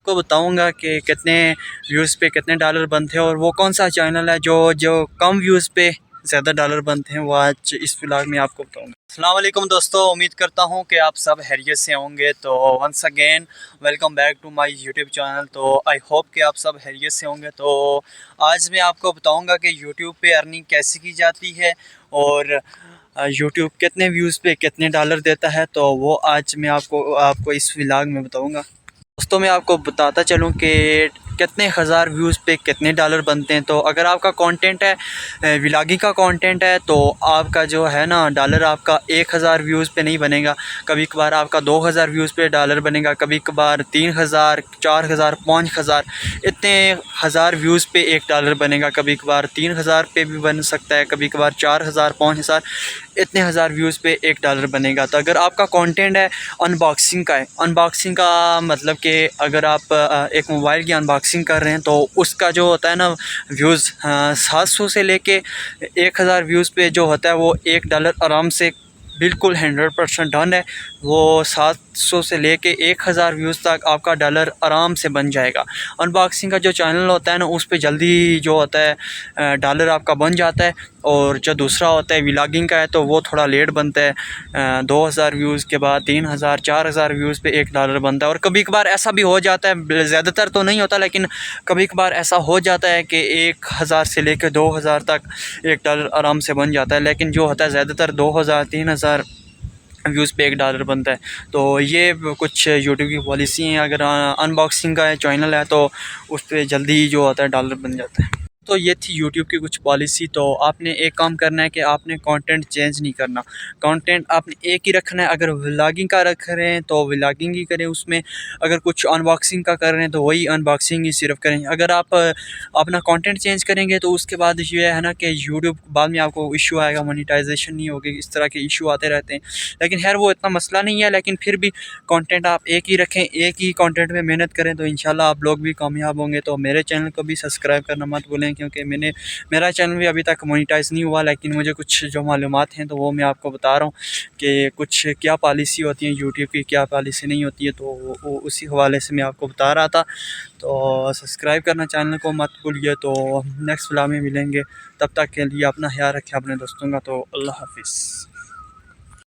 आपको बताऊंगा कि कितने व्यूज़ पे कितने डॉलर बनते हैं और वो कौन सा चैनल है जो कम व्यूज़ पे ज़्यादा डॉलर बनते हैं, वो आज इस व्लॉग में आपको बताऊंगा। अस्सलाम वालेकुम दोस्तों, उम्मीद करता हूं कि आप सब खैरियत से होंगे। तो once again welcome back to my YouTube channel. तो आई होप कि आप सब खैरियत से होंगे। तो आज मैं आपको बताऊंगा कि यूट्यूब पे अर्निंग कैसे की जाती है और यूट्यूब कितने व्यूज़ पे कितने डॉलर देता है। तो वो आज मैं आपको इस व्लॉग में बताऊंगा। दोस्तों मैं आपको बताता चलूं कि कितने हज़ार व्यूज़ पे कितने डॉलर बनते हैं। तो अगर आपका कंटेंट है व्लॉगिंग का कंटेंट है तो आपका जो है ना डॉलर आपका 1000 व्यूज़ पे नहीं बनेगा। कभी कभार आपका 2000 व्यूज़ पे डॉलर बनेगा, कभी कभार 3000, 4000, 5000, इतने हज़ार व्यूज़ पे $1 बनेगा। कभी कभार 3000 पे भी बन सकता है, कभी कभार 4000, 5000, इतने हज़ार व्यूज़ पे $1 बनेगा। तो अगर आपका कंटेंट है अनबॉक्सिंग का है, अनबॉक्सिंग का मतलब कि अगर आप एक मोबाइल की अनबॉक्सिंग कर रहे हैं तो उसका जो होता है ना व्यूज़ 700 से लेके 1000 व्यूज़ पे जो होता है वो $1 आराम से बिल्कुल 100% डन है। वो 700 से लेके 1000 व्यूज़ तक आपका डॉलर आराम से बन जाएगा। अनबॉक्सिंग का जो चैनल होता है ना उस पे जल्दी जो होता है डॉलर आपका बन जाता है, और जो दूसरा होता है व्लॉगिंग का है तो वो थोड़ा लेट बनता है। 2000 व्यूज़ के बाद 3000, 4000 व्यूज़ पे $1 बनता है। और कभी कभार ऐसा भी हो जाता है, ज़्यादातर तो नहीं होता लेकिन कभी कभार ऐसा हो जाता है कि 1000 से लेकर 2000 तक $1 आराम से बन जाता है। लेकिन जो होता है ज़्यादातर 2000, 3000 व्यूज़ पे $1 बनता है। तो ये कुछ यूट्यूब की पॉलिसी हैं। अगर अनबॉक्सिंग का चैनल है तो उस पर जल्दी जो होता है डॉलर बन जाता है। तो ये थी यूट्यूब की कुछ पॉलिसी। तो आपने एक काम करना है कि आपने कंटेंट चेंज नहीं करना, कंटेंट आपने एक ही रखना है। अगर व्लॉगिंग का रख रहे हैं तो व्लॉगिंग ही करें उसमें, अगर कुछ अनबॉक्सिंग का कर रहे हैं तो वही अनबॉक्सिंग ही सिर्फ करें। अगर आप अपना कंटेंट चेंज करेंगे तो उसके बाद ये है ना कि यूट्यूब बाद में आपको इशू आएगा, मोनेटाइजेशन नहीं होगी, इस तरह के इशू आते रहते हैं। लेकिन खैर वो इतना मसला नहीं है, लेकिन फिर भी कंटेंट आप एक ही रखें, एक ही कंटेंट में मेहनत करें तो इंशाल्लाह आप लोग भी कामयाब होंगे। तो मेरे चैनल को भी सब्सक्राइब करना मत भूलें, क्योंकि मेरा चैनल भी अभी तक मोनेटाइज नहीं हुआ। लेकिन मुझे कुछ जो मालूमात हैं तो वो मैं आपको बता रहा हूँ कि कुछ क्या पॉलिसी होती है यूट्यूब की, क्या पॉलिसी नहीं होती है। तो वो उसी हवाले से मैं आपको बता रहा था। तो सब्सक्राइब करना चैनल को मत भूलिए। तो नेक्स्ट व्लॉग में मिलेंगे, तब तक के लिए अपना ख्याल रखें अपने दोस्तों का। तो अल्लाह हाफिज़।